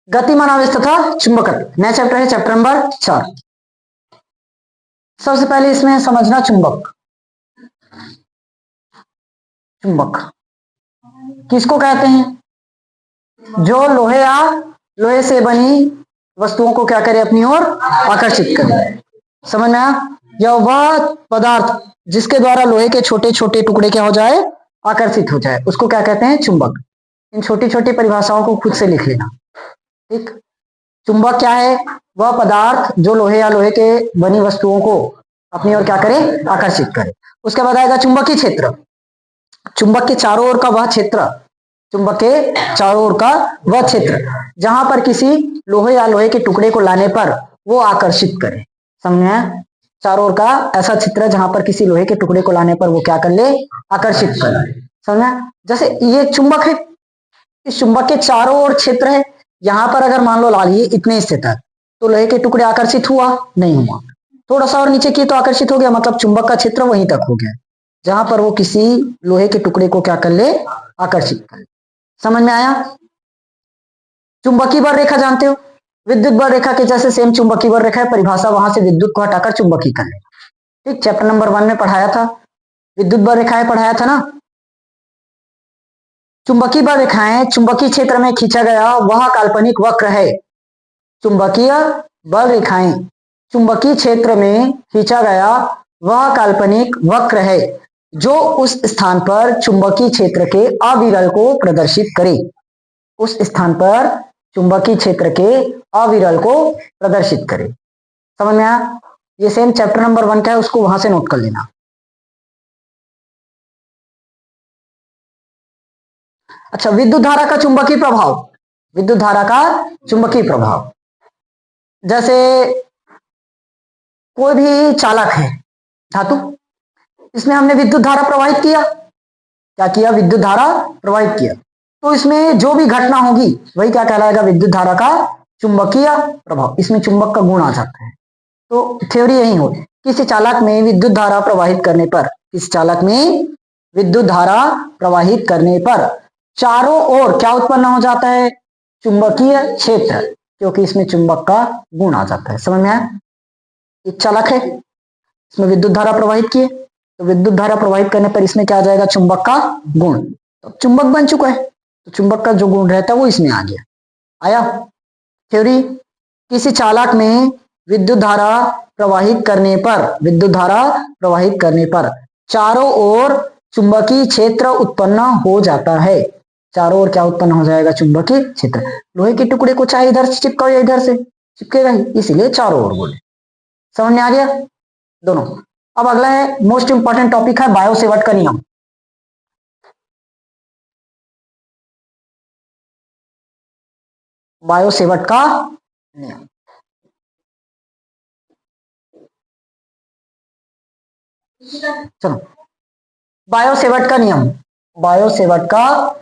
गतिमान आवेश तथा चुंबकत्व नया चैप्टर है, चैप्टर नंबर 4। सबसे पहले इसमें समझना चुंबक। चुंबक किसको कहते हैं? जो लोहे या लोहे से बनी वस्तुओं को क्या करे, अपनी ओर आकर्षित करे। समझ में आया? या वह पदार्थ जिसके द्वारा लोहे के छोटे छोटे टुकड़े क्या हो जाए, आकर्षित हो जाए, उसको क्या कहते हैं? चुंबक। इन छोटी छोटी परिभाषाओं को खुद से लिख लेना, ठीक। चुंबक क्या है? वह पदार्थ जो लोहे या लोहे के बनी वस्तुओं को अपनी ओर क्या करे, आकर्षित करे। उसके बाद आएगा चुंबकीय क्षेत्र। चुंबक के चारों ओर का वह क्षेत्र, चुंबक के चारों ओर का वह क्षेत्र जहां पर किसी लोहे या लोहे के टुकड़े को लाने पर वो आकर्षित करे। समझ में आया? चारों ओर का ऐसा क्षेत्र जहां पर किसी लोहे के टुकड़े को लाने पर वो क्या कर ले, आकर्षित करे। समझ में? जैसे ये चुंबक है, इस चुंबक के चारों ओर क्षेत्र है, यहां पर अगर मान लो ला लिए इतने स्थित है तो लोहे के टुकड़े आकर्षित हुआ? नहीं हुआ। थोड़ा सा और नीचे किए तो आकर्षित हो गया, मतलब चुंबक का क्षेत्र वहीं तक हो गया जहां पर वो किसी लोहे के टुकड़े को क्या कर ले, आकर्षित कर ले। समझ में आया? चुंबकीय बल रेखा जानते हो? विद्युत बल रेखा के जैसे सेम चुंबकीय बल रेखा है, परिभाषा वहां से विद्युत को हटाकर चुंबकीय कर ले। ठीक, चैप्टर नंबर 1 में पढ़ाया था, विद्युत बल रेखाएं पढ़ाया था ना। चुंबकीय बल रेखाएं चुंबकीय क्षेत्र में खींचा गया वह काल्पनिक वक्र है। चुंबकीय बल रेखाएं चुंबकीय क्षेत्र में खींचा गया वह काल्पनिक वक्र है जो उस स्थान पर चुंबकीय क्षेत्र के अविरल को प्रदर्शित करे। उस स्थान पर चुंबकीय क्षेत्र के अविरल को प्रदर्शित करे। समझ में आया? ये सेम चैप्टर नंबर 1 का है, उसको वहां से नोट कर लेना। अच्छा, विद्युत धारा का चुंबकीय प्रभाव। विद्युत धारा का चुंबकीय प्रभाव, जैसे कोई भी चालक है धातु, इसमें हमने विद्युत धारा प्रवाहित किया। क्या किया? विद्युत धारा प्रवाहित किया। तो इसमें जो भी घटना होगी वही क्या कहलाएगा? विद्युत धारा का चुंबकीय प्रभाव। इसमें चुंबक का गुण आ जाता है। तो थ्योरी यही हो, किसी चालक में विद्युत धारा प्रवाहित करने पर, किसी चालक में विद्युत धारा प्रवाहित करने पर चारों ओर क्या उत्पन्न हो जाता है? चुंबकीय क्षेत्र, क्योंकि इसमें चुंबक का गुण आ जाता है। समझ में आया? एक चालक है, इसमें विद्युत धारा प्रवाहित की, तो विद्युत धारा प्रवाहित करने पर इसमें क्या आ जाएगा? चुंबक का गुण। तो चुंबक बन चुका है, तो चुंबक का जो गुण रहता है वो इसमें आ गया। आया थ्योरी? किसी चालक में विद्युत धारा प्रवाहित करने पर, विद्युत धारा प्रवाहित करने पर चारों ओर चुंबकीय क्षेत्र उत्पन्न हो जाता है। चारों ओर क्या उत्पन्न हो जाएगा? चुंबकीय क्षेत्र। लोहे के टुकड़े को चाहे इधर से चिपकाओ या इधर से चिपकेगा ही, इसीलिए चारों ओर बोले। समझ में आ गया दोनों? अब अगला है मोस्ट इंपॉर्टेंट टॉपिक है बायो सेवर्ट का नियम। बायो सेवर्ट का नियम। चलो, बायो सेवर्ट का नियम। बायो सेवर्ट का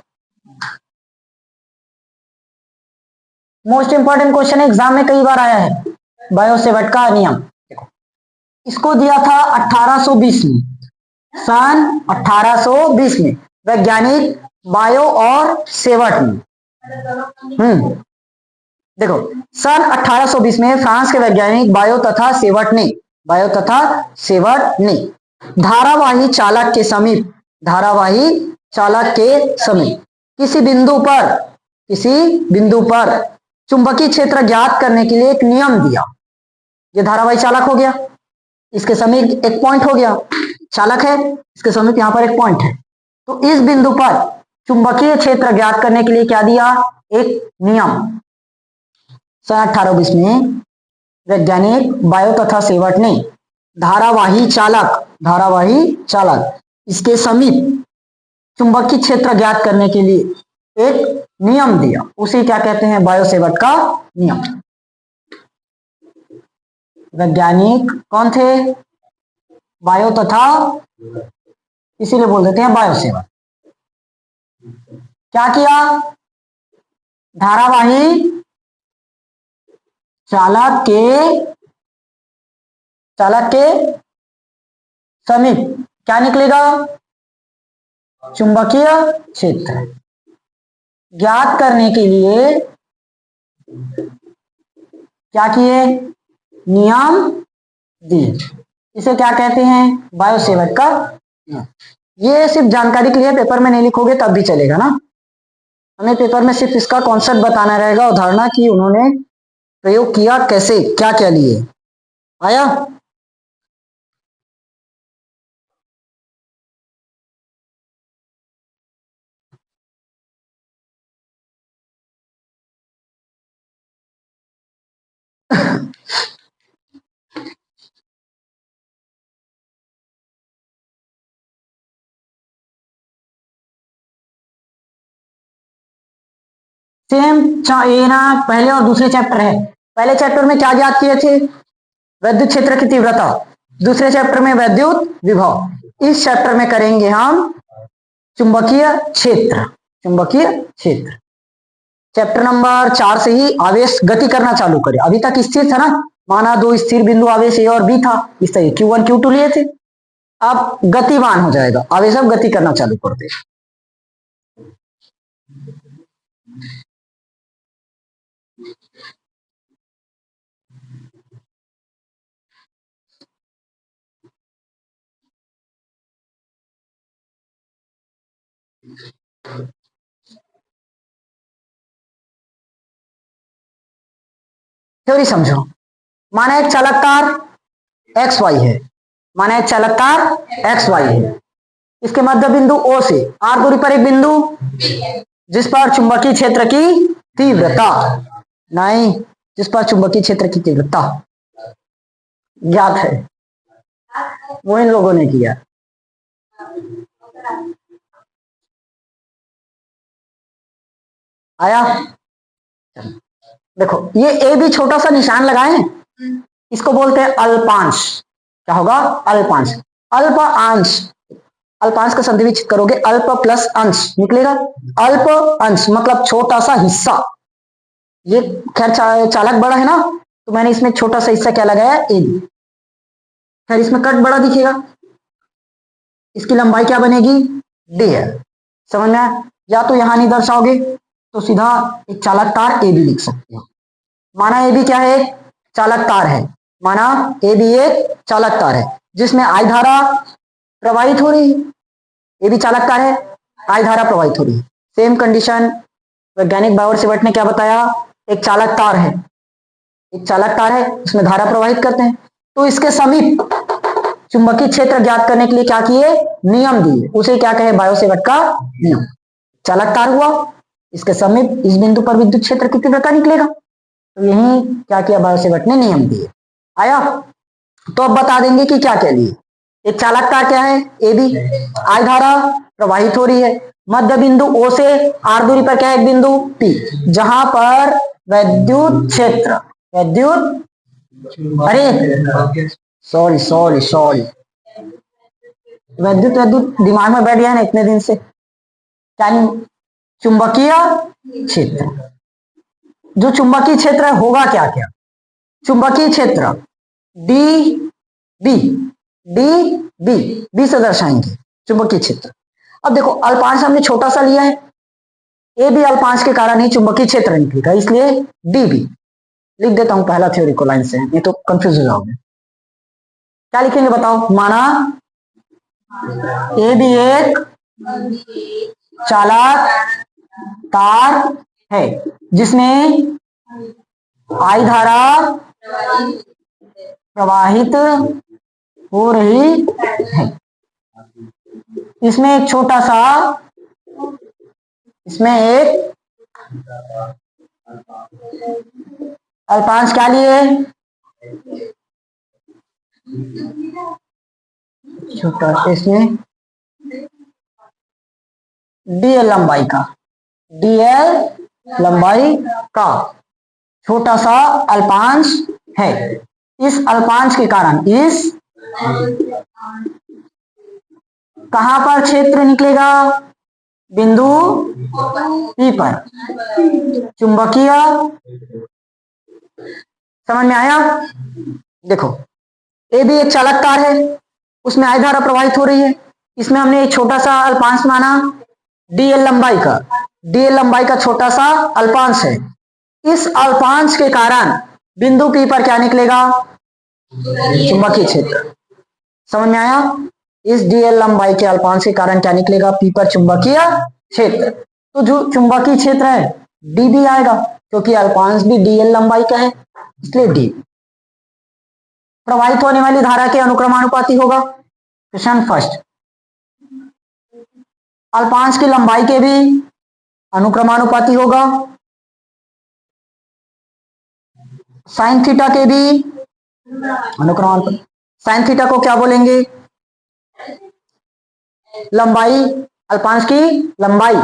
मोस्ट इंपॉर्टेंट क्वेश्चन है, एग्जाम में कई बार आया है। बायो सेवर्ट का नियम देखो, इसको दिया था 1820 में, सन 1820 में वैज्ञानिक बायो और सेवर्ट ने। देखो, सन 1820 में फ्रांस के वैज्ञानिक बायो तथा सेवर्ट ने धारावाही चालक के समीप, धारावाही चालक के समीप किसी बिंदु पर चुंबकीय क्षेत्र ज्ञात करने के लिए एक नियम दिया। ये धारावाही चालक हो गया, इसके समीप एक पॉइंट हो गया, चालक है, इसके समीप यहां पर एक पॉइंट है। तो इस बिंदु पर चुंबकीय क्षेत्र ज्ञात करने के लिए क्या दिया? एक नियम। सन 1820 में वैज्ञानिक बायो तथा सेवर्ट ने धारावाही चालक इसके समीप चुंबकीय क्षेत्र ज्ञात करने के लिए एक नियम दिया। उसे क्या कहते हैं? बायो सेवर्ट का नियम। वैज्ञानिक कौन थे? बायो तथा, इसीलिए बोल देते हैं बायो सेवर्ट। क्या किया? धारावाही चालक के समीप क्या निकलेगा? चुंबकीय क्षेत्र। ज्ञात करने के लिए क्या किए, नियम दिए। इसे क्या कहते हैं, बायोसेवर्ट का नियम। ये सिर्फ जानकारी के लिए, पेपर में नहीं लिखोगे तब भी चलेगा ना, हमें पेपर में सिर्फ इसका कॉन्सेप्ट बताना रहेगा, उदाहरण कि उन्होंने प्रयोग किया कैसे, क्या क्या लिए। आया? सेम ये ना पहले और दूसरे चैप्टर है। पहले चैप्टर में क्या ज्ञात किए थे, विद्युत क्षेत्र की तीव्रता। दूसरे चैप्टर में विद्युत विभव। इस चैप्टर में करेंगे हम चुंबकीय क्षेत्र। चुंबकीय क्षेत्र चैप्टर नंबर 4 से ही आवेश गति करना चालू करे। अभी तक स्थिर था ना, माना दो स्थिर बिंदु आवेश ए और बी था, इस तरह Q1 Q2 लिए थे। अब गतिमान हो जाएगा, आवेश अब गति करना चालू कर दे। थ्योरी समझो। माना एक चालककार एक्स वाई है, माना एक चालककार एक्स वाई है, इसके मध्य बिंदु O से R दूरी पर एक बिंदु जिस पर चुंबकीय क्षेत्र की तीव्रता, नहीं, जिस पर चुंबकीय क्षेत्र की तीव्रता ज्ञात है, वो इन लोगों ने किया। आया? देखो ये ए भी छोटा सा निशान लगाए, इसको बोलते हैं अल्पांश। क्या होगा, अल्पांश। अल्प अंश, अल्पांश का संधि विच्छेद करोगे, अल्प प्लस अंश निकलेगा। अल्प अंश मतलब छोटा सा हिस्सा। ये खैर चालक बड़ा है ना, तो मैंने इसमें छोटा सा हिस्सा क्या लगाया, ए। खैर इसमें कट बड़ा दिखेगा, इसकी लंबाई क्या बनेगी, डी है। समझ में? या तो यहां नहीं दर्शाओगे तो सीधा एक चालक तार ए भी लिख सकते हो। माना ए भी क्या है, चालक तार है। माना ए भी एक चालक तार है जिसमें आई धारा प्रवाहित हो रही है। ये भी चालक तार है, आई धारा प्रवाहित हो रही है। सेम कंडीशन वैज्ञानिक बायोसेवर्ट ने क्या बताया, एक चालक तार है, एक चालक तार है, उसमें धारा प्रवाहित करते हैं। तो इसके समीप चुंबकीय क्षेत्र ज्ञात करने के लिए क्या किए, नियम दिए। उसे क्या कहे, बायोसेवर्ट का नियम। चालक तार हुआ, इसके समीप इस बिंदु पर विद्युत क्षेत्र की तीव्रता निकलेगा। तो यही क्या किया, बायोसेवर्ट ने नियम दिए। आया? तो अब बता देंगे कि क्या क्या लिए। एक चालक तार क्या है, ए बी, आई धारा प्रवाहित हो रही है, मध्य बिंदु O से R दूरी पर क्या है, एक बिंदु P, जहां पर विद्युत क्षेत्र, विद्युत, अरे सॉरी सॉरी सॉरी, विद्युत विद्युत दिमाग में बैठ गया है ना इतने दिन से। क्या, चुंबकीय क्षेत्र। जो चुंबकीय क्षेत्र होगा क्या क्या, चुंबकीय क्षेत्र D B, D B, B से दर्शाएंगे चुंबकीय क्षेत्र। अब देखो अल्पांश हमने छोटा सा लिया है, ए बी अल्पांश के कारण ही चुंबकीय क्षेत्र निकलेगा, इसलिए डी बी लिख देता हूं पहला थ्योरी को लाइन से, नहीं तो कंफ्यूज हो जाओगे। क्या लिखेंगे बताओ, माना ए बी एक चालक तार है जिसमें आई धारा प्रवाहित हो रही है। इसमें एक छोटा सा, इसमें एक अल्पांश क्या लिए, छोटा, इसमें डीएल लंबाई का, डीएल लंबाई का छोटा सा अल्पांश है। इस अल्पांश के कारण इस कहां पर क्षेत्र निकलेगा, बिंदु P पर चुंबकीय। समझ में आया? देखो ए भी एक चालक तार है, उसमें आई धारा प्रवाहित हो रही है, इसमें हमने एक छोटा सा अल्पांश माना डीएल लंबाई का, डीएल लंबाई का छोटा सा अल्पांश है, इस अल्पांश के कारण बिंदु पी पर क्या निकलेगा? चुंबकीय क्षेत्र। समझ में आया? इस डीएल लंबाई के अल्पांश के कारण क्या निकलेगा? पी पर चुंबकीय क्षेत्र। तो जो चुंबकीय क्षेत्र है डीबी आएगा, क्योंकि अल्पांश भी डीएल लंबाई का है, इसलिए डी। प्रवाहित होने वाली धारा के अनुक्रमानुपाती होगा। क्वेश्चन फर्स्ट, अल्पांश की लंबाई के भी अनुक्रमानुपाती होगा, साइन थीटा के भी अनुक्रमानुपाती। साइन थीटा को क्या बोलेंगे? लंबाई, अल्पांश की लंबाई,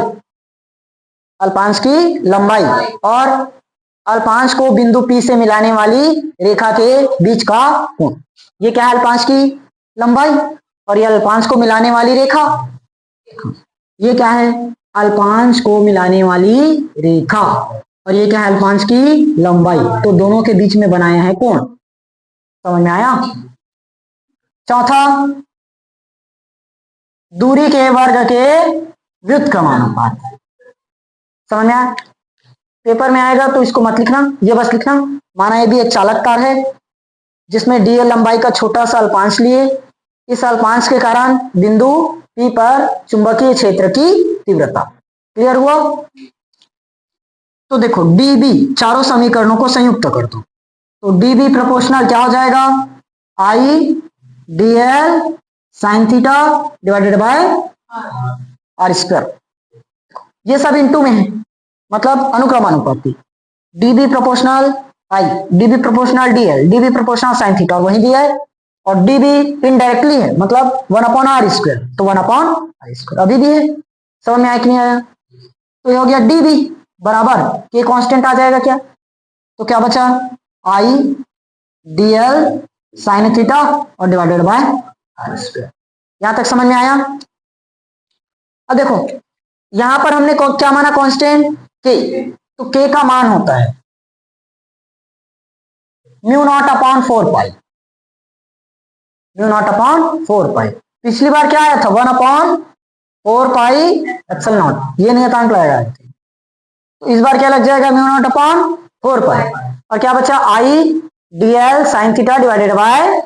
अल्पांश की लंबाई, और अल्पांश को बिंदु P से मिलाने वाली रेखा के बीच का कोण। ये क्या है? अल्पांश की लंबाई, और ये अल्पांश को मिलाने वाली रेखा। ये क्या है? अल्पांश को मिलाने वाली रेखा, और ये क्या है? अल्पांश की लंबाई। तो दोनों के बीच में बनाया है कोण। समझ में आया? चौथा, दूरी के वर्ग के व्युत्क्रमानुपात। समझ में आया? पेपर में आएगा तो इसको मत लिखना, ये बस लिखना। माना ये भी एक चालक तार है जिसमें डीएल लंबाई का छोटा सा अल्पांश लिए, इस अल्पांश के कारण बिंदु P पर चुंबकीय क्षेत्र की तीव्रता। क्लियर हुआ? तो देखो डीबी, चारों समीकरणों को संयुक्त कर दो, तो डीबी प्रोपोर्शनल क्या हो जाएगा? I DL sine theta divided by R square. ये सब इनटू में है, मतलब अनुक्रमानुपाती। DB proportional I, DB proportional DL, DB proportional sine theta, और वही दिया है। और डीबी इनडायरेक्टली है, मतलब 1/r², तो 1/r²। अभी भी है। समझ में आया कि नहीं आया? तो ये हो गया डीबी बराबर के कांस्टेंट आ जाएगा क्या? तो क्या बचा? आई डीएल साइन थीटा और डिवाइडेड बाय r²। यहां तक समझ में आया? अब देखो यहां पर हमने क्या माना? कांस्टेंट के। तो के का मान होता है μ0/4 म्यू0/4 पिछली बार क्या आया था? 1/4πε0। ये नियतांक लगाया था, तो इस बार क्या लग जाएगा? μ0/4। और क्या बचा? I DL sine theta divided by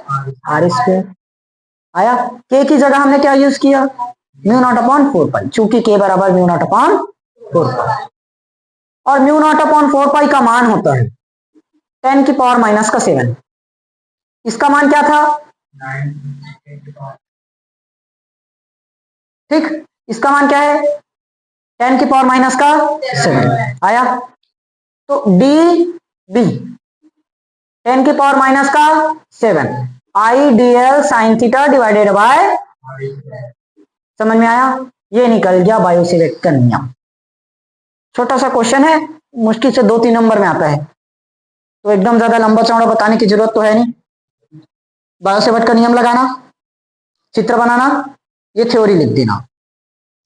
r²। आया? के की जगह हमने क्या यूज किया? μ0/4, चूंकि के बराबर μ0/4। और μ0/4 का मान होता है 10⁻⁻⁷। इसका मान क्या था? ठीक, इसका मान क्या है? 10⁻⁷। आया? तो D B 10⁻⁷ I DL sine theta divided by. समझ में आया? ये निकल गया बायो-सेवर्ट का नियम। छोटा सा क्वेश्चन है, मुश्किल से 2-3 नंबर में आता है, तो एकदम ज्यादा लंबा चौड़ा बताने की जरूरत तो है नहीं। बायो-सेवर्ट का नियम लगाना, चित्र बनाना, ये थ्योरी लिख देना।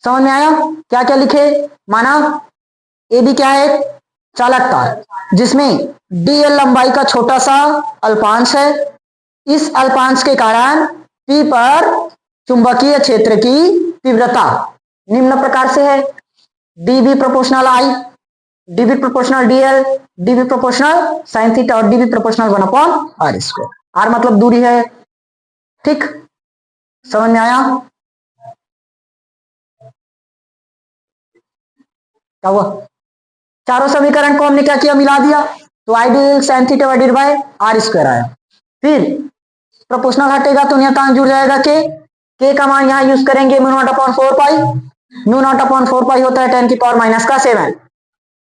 समझ में आया? क्या क्या लिखे? माना ए बी क्या है? चालक तार, जिसमें डीएल लंबाई का छोटा सा अल्पांश है, इस अल्पांश के कारण पी पर चुंबकीय क्षेत्र की तीव्रता निम्न प्रकार से है: DB proportional I, DB proportional DL, DB proportional sine theta और डीबी प्रोपोर्शनल 1/r²। आर मतलब दूरी है। ठीक, समझ में आया? क्या हुआ? चारों समीकरण को हमने क्या किया? मिला दिया, तो I DL sine theta divided by r² आया। फिर प्रोपोर्शनल हटेगा तो नियतांक जुड़ जाएगा के का मान यहां यूज करेंगे μ0/4। μ0/4 होता है 10⁻⁷।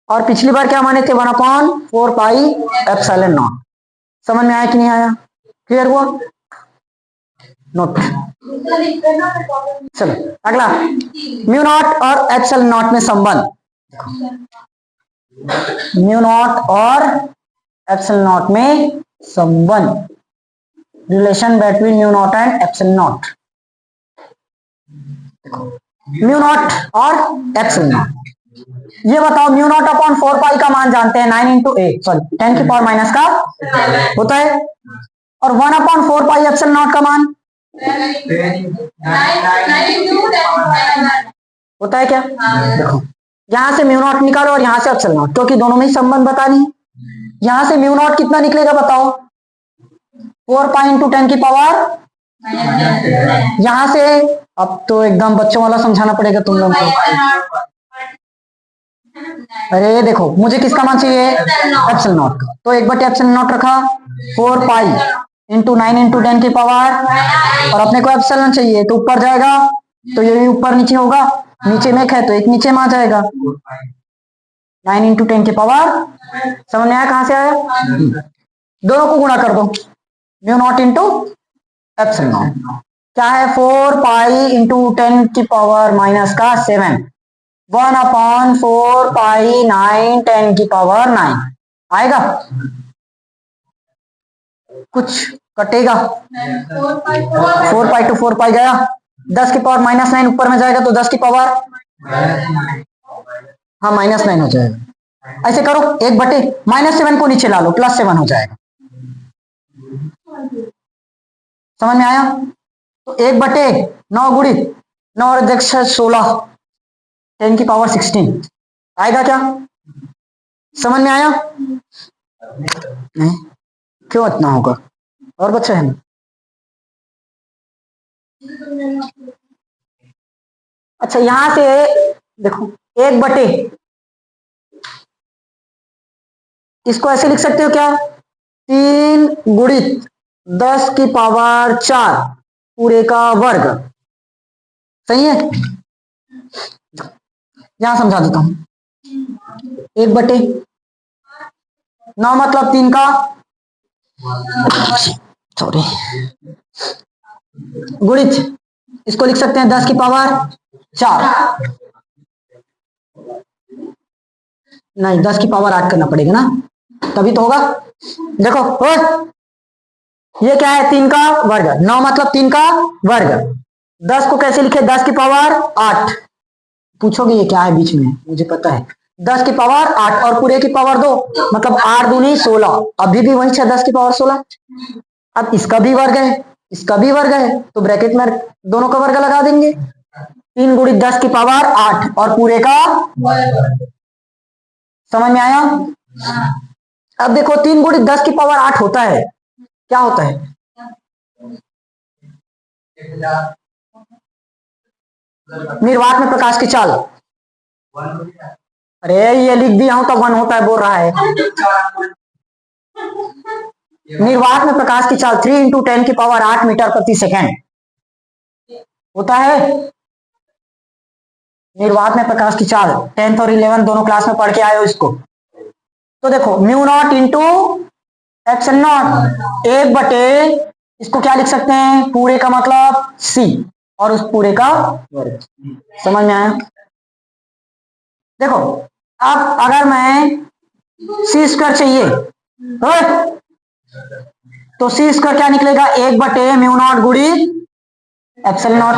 और पिछली बार क्या माने थे? 1/4πε0। समझ में आया कि नहीं आया? क्लियर हुआ? नोट। चलो अगला, μ0 और ε0 में संबंध। μ0 और ε0 में संबंध, रिलेशन बिटवीन μ0 एंड ε0। μ0 और ε0, ये बताओ μ0/4 का मान जानते हैं 10⁻⁷ का होता है, और 1/4πε0 का मान होता है क्या? देखो यहां से म्यू नॉट निकालो और यहां से एप्सिलॉन नॉट, क्योंकि दोनों में ही संबंध बतानी है। यहां से म्यू नॉट कितना निकलेगा बताओ? 4 पाई इंटू 10 की पावर, यहां से अब तो एकदम बच्चों वाला समझाना पड़ेगा तुम लोगों को। अरे देखो, मुझे किसका मान चाहिए? एप्सिलॉन नॉट का, तो 1/एप्सिलॉन नॉट रखा, 4 पाई इंटू 9 इंटू 10 की पावर, और अपने को एप्सिलॉन चाहिए तो ऊपर जाएगा, तो ये भी ऊपर नीचे होगा, नीचे में है तो एक नीचे में आ जाएगा, 9 इंटू 10 की पावर। समझ में आया कहां से आया? दोनों को गुणा कर दो, mu naught into epsilon not क्या है? 4 पाई इंटू 10 की पावर माइनस का 7, 1/4 पाई 9 10 की पावर 9 आएगा? कुछ कटेगा? 4 पाई टू 4 पाई गया, 10 की पावर माइनस 9 ऊपर में जाएगा तो 10 की पावर, हाँ -9 हो जाएगा। ऐसे करो, 1/, -7 को नीचे ला लो, +7 हो जाएगा। समझ में आया? तो 1/9 गुणित 9 और 16, 10 की पावर 16 आएगा क्या? समझ में आया? नहीं, क्यों इतना होगा? और बच्चे हैं? अच्छा, यहां से देखो, 1/, इसको ऐसे लिख सकते हो क्या? 3 गुणित 10 की पावर 4 पूरे का वर्ग। सही है? यहां समझा देता हूं, 1/9 मतलब 3 का, सॉरी, गुणित इसको लिख सकते हैं 10 की पावर 4, नहीं 10 की पावर 8 करना पड़ेगा ना, तभी तो होगा। देखो ओए, ये क्या है? 3 का वर्ग, 9 मतलब 3 का वर्ग, 10 को कैसे लिखे? 10 की पावर 8। पूछोगे ये क्या है बीच में, मुझे पता है, 10 की पावर 8 और पूरे की पावर 2 मतलब 8 दूनी 16, अभी भी वही 10 की पावर 16। अब इसका भी वर्ग है, इसका भी वर्ग है, तो ब्रैकेट में दोनों का वर्ग लगा देंगे, 3 गुणित 10 की पावर 8 और पूरे का। समझ में आया? अब देखो, 3 गुणित 10 की पावर 8 होता है, क्या होता है? निर्वात में प्रकाश की चाल। अरे ये लिख दिया हूं तो 1 होता है, बोल रहा है। निर्वात में प्रकाश की चाल 3 इंटू 10 की पावर 8 मीटर प्रति सेकेंड होता है। निर्वात में प्रकाश की चाल 10th और 11th दोनों क्लास में पढ़ के आए हो इसको। तो देखो, mu naught into epsilon not, 1/, इसको क्या लिख सकते हैं? पूरे का मतलब c और उस पूरे का वर्ग। समझ में आया? देखो, अब अगर मैं c² चाहिए तो c² क्या निकलेगा? 1/, म्यू नॉट गुणित एप्सिलॉन नॉट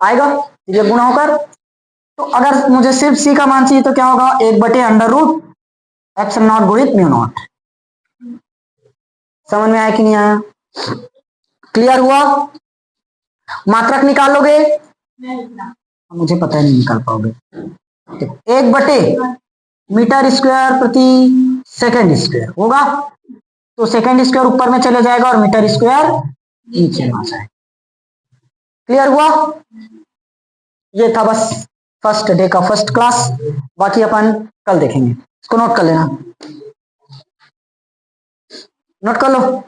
आएगा, ये गुणा होकर। तो अगर मुझे सिर्फ c का मान चाहिए तो क्या होगा? 1/√, एप्सिलॉन नॉट गुणित म्यू नॉट। समझ में आया कि नहीं आया? क्लियर हुआ? मात्रक निकाल लोगे? मुझे पता है नहीं निकाल पाओगे। 1/, मीटर स्क्वायर प्रति सेकेंड स्क्वायर होगा, तो सेकेंड स्क्वायर ऊपर में चले जाएगा और मीटर स्क्वायर नीचे में आ जाएगा। क्लियर हुआ? ये था बस फर्स्ट डे का फर्स्ट क्लास, बाकी अपन कल देखेंगे। इसको नोट कर लेना, नोट कर लो।